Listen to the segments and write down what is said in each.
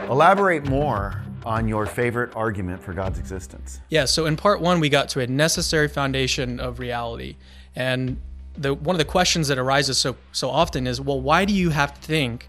Elaborate more on your favorite argument for God's existence. Yeah, so in part one, we got to a necessary foundation of reality. And one of the questions that arises so often is, well, why do you have to think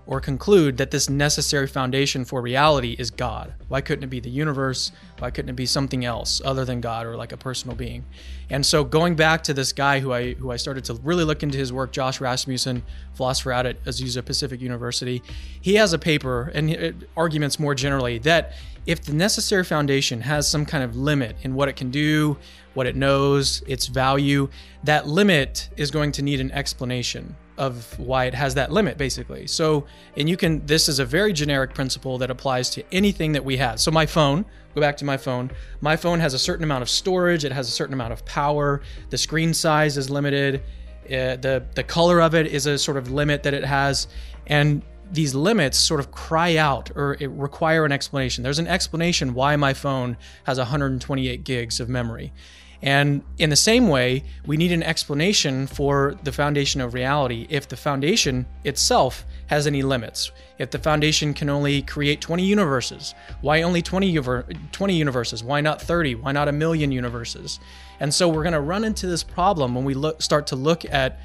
or conclude that this necessary foundation for reality is God? Why couldn't it be the universe? Why couldn't it be something else other than God or like a personal being? And so going back to this guy who I started to really look into his work, Josh Rasmussen, philosopher out at Azusa Pacific University, he has a paper and arguments more generally that if the necessary foundation has some kind of limit in what it can do, what it knows, its value, that limit is going to need an explanation of why it has that limit, basically. So, and this is a very generic principle that applies to anything that we have. So my phone, go back to my phone has a certain amount of storage, it has a certain amount of power, the screen size is limited, the color of it is a sort of limit that it has, and these limits sort of cry out or require an explanation. There's an explanation why my phone has 128 gigs of memory. And in the same way, we need an explanation for the foundation of reality if the foundation itself has any limits. If the foundation can only create 20 universes, why only 20 universes? Why not 30? Why not 1,000,000 universes? And so we're going to run into this problem when we start to look at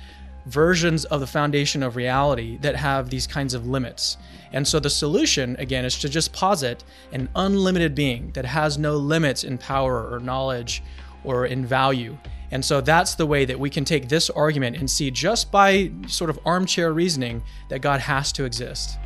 versions of the foundation of reality that have these kinds of limits. And so the solution, again, is to just posit an unlimited being that has no limits in power or knowledge or in value. And so that's the way that we can take this argument and see just by sort of armchair reasoning that God has to exist.